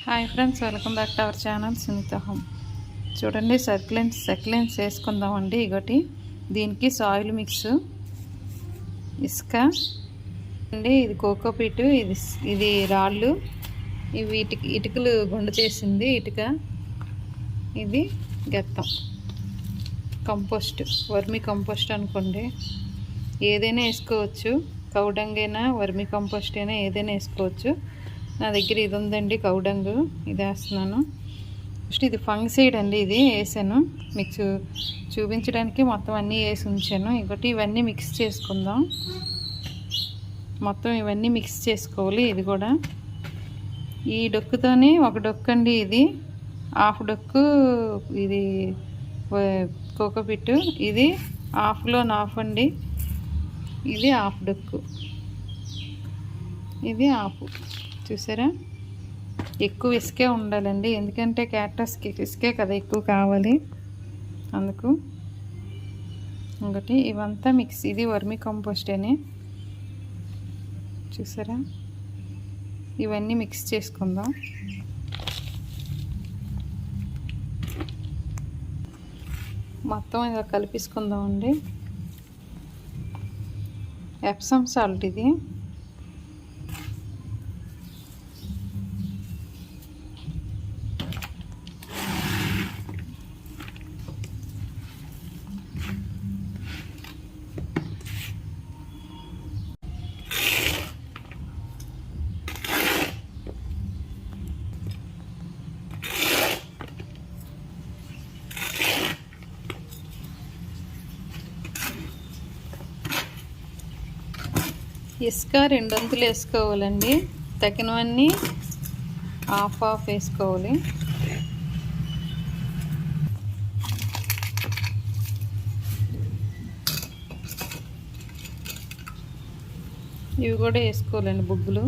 Hi friends, welcome back to our channel Sunitha home. చూడండి, సక్లెన్స్ వేసుకుందామండి. ఇగోటి దీనికి సాయిల్ మిక్స్, ఇసుక అండి, ఇది కోకోపీట్, ఇది రాళ్ళు, ఇవి ఇటుకలు గుండ చేసింది ఇటుక, ఇది గెత్తం, కంపోస్ట్, వర్మీ కంపోస్ట్ అనుకోండి, ఏదైనా వేసుకోవచ్చు. కౌడంగ్ అయినా వర్మీ కంపోస్ట్ అయినా ఏదైనా వేసుకోవచ్చు. నా దగ్గర ఇది ఉందండి, కౌడంగు, ఇది వేస్తున్నాను. ఫస్ట్ ఇది ఫంగిసైడ్ అండి, ఇది వేసాను మీకు చూపించడానికి. మొత్తం అన్నీ వేసి ఉంచాను. ఇంకోటి ఇవన్నీ మిక్స్ చేసుకుందాం. మొత్తం ఇవన్నీ మిక్స్ చేసుకోవాలి. ఇది కూడా ఈ డొక్కుతోనే ఒక డొక్కు అండి, ఇది హాఫ్ డొక్కు, ఇది కోకోపిట్, ఇది హాఫ్లో హాఫ్ అండి, ఇది హాఫ్ డొక్కు, ఇది హాఫ్. చూసారా, ఎక్కువ ఇసుకే ఉండాలండి, ఎందుకంటే క్యాక్టస్కి ఇసుకే కదా ఎక్కువ కావాలి, అందుకు. ఇంకోటి ఇవంతా మిక్స్, ఇది వర్మీ కంపోస్ట్ అని. చూసారా, ఇవన్నీ మిక్స్ చేసుకుందాం. మొత్తం ఇలా కలిపేసుకుందామండి. ఎప్సమ్ సాల్ట్ ఇది. ఇసుక 2 వంతులు వేసుకోవాలండి, తగినవన్నీ హాఫ్ వేసుకోవాలి. ఇవి కూడా వేసుకోవాలండి, బుగ్గులు.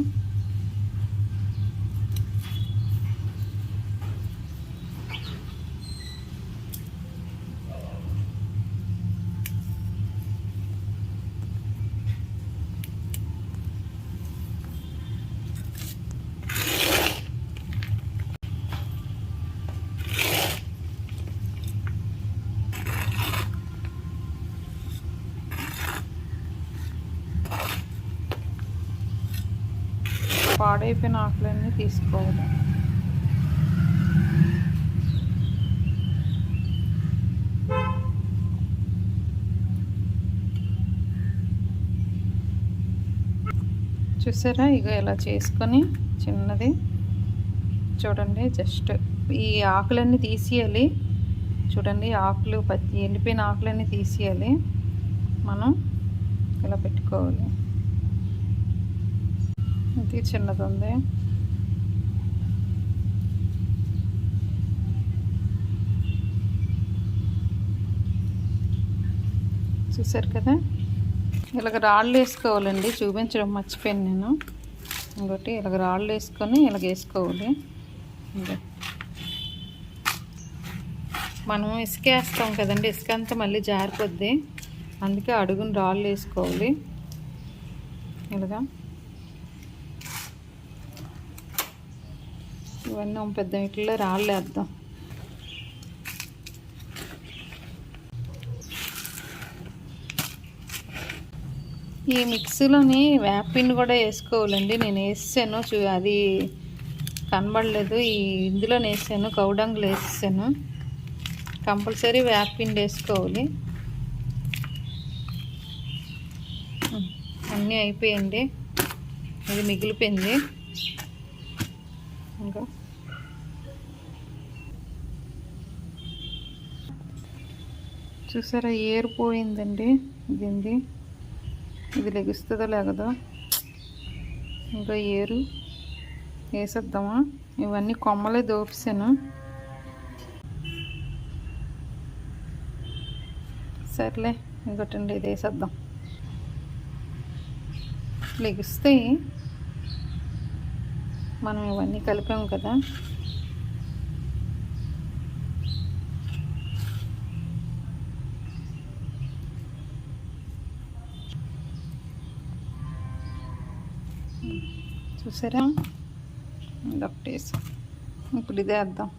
పాడైపోయిన ఆకులన్నీ తీసుకోవాలి. చూసారా, ఇక ఇలా చేసుకొని చిన్నది చూడండి, జస్ట్ ఈ ఆకులన్నీ తీసేయాలి. చూడండి, ఆకులు ఎండిపోయిన ఆకులన్నీ తీసేయాలి. మనం ఇలా పెట్టుకోవాలి. ఇది చిన్నది ఉంది. చూసారు కదా, ఇలాగ రాళ్ళు వేసుకోవాలండి, చూపించడం మర్చిపోయాను నేను. ఇంకోటి ఇలాగ రాళ్ళు వేసుకొని ఇలాగ వేసుకోవాలి. మనం ఇసుక వేస్తాం కదండి, ఇసుక అంతా మళ్ళీ జారిపోద్ది, అందుకే అడుగుని రాళ్ళు వేసుకోవాలి. ఇలాగా ఇవన్నీ పెద్ద వీటిలో రాళ్ళు వేద్దాం. ఈ మిక్సీలోని వేపిండి కూడా వేసుకోవాలండి. నేను వేసాను, అది కనబడలేదు. ఇందులో వేసాను, కౌడంగులో వేసాను. కంపల్సరీ వేపిండి వేసుకోవాలి. అన్నీ అయిపోయింది, ఇది మిగిలిపోయింది. ఇంకా చూసారా, ఏరిపోయిందండి. ఇది లెగుస్తుందో లేగదో, ఇంకా ఏరు వేసేద్దామా. ఇవన్నీ కొమ్మలే దోపిసాను. సర్లే, ఇంకోటండి, ఇది వేసేద్దాం. లెగుస్తాయి, మనం ఇవన్నీ కలిపాము కదా. చూసారా, ఇదొకటి వేసాం. ఇప్పుడు ఇదే వేద్దాం.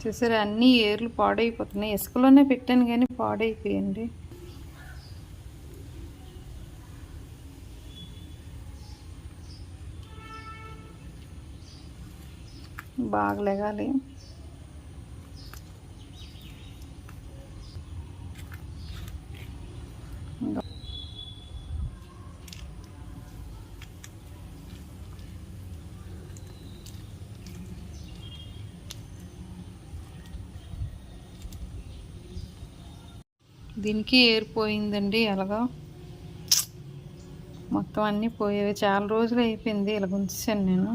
చూసారా, అన్నీ ఏర్లు పాడైపోతున్నాయి. ఇసుకలోనే పెట్టాను కానీ పాడైపోయండి. బాగా లెగాలి. దీనికి ఏరిపోయిందండి. అలాగా మొత్తం అన్నీ పోయేవి. చాలా రోజులు అయిపోయింది ఇలా ఉంచాను నేను.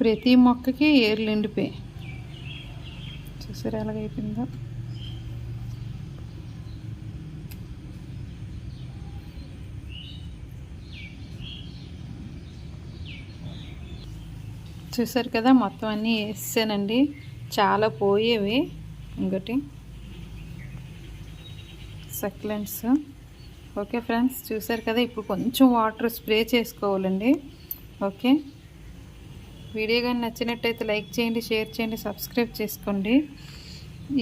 ప్రతి మొక్కకి ఏర్లు ఎండిపోయి చూసారు ఎలాగైపోయిందో. చూసారు కదా, మొత్తం అన్నీ వేసానండి. చాలా పోయేవి. ఇంకోటి సక్లెంట్స్. ఓకే ఫ్రెండ్స్, చూసారు కదా. ఇప్పుడు కొంచెం వాటర్ స్ప్రే చేసుకోవాలండి. ఓకే, వీడియో కానీ నచ్చినట్టయితే లైక్ చేయండి, షేర్ చేయండి, సబ్స్క్రైబ్ చేసుకోండి.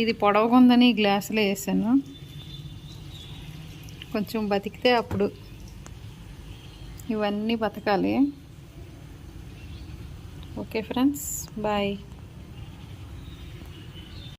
ఇది పొడవుగా ఉందని గ్లాసులో వేసాను. కొంచెం బతికితే అప్పుడు ఇవన్నీ బతకాలి. Okay friends, bye.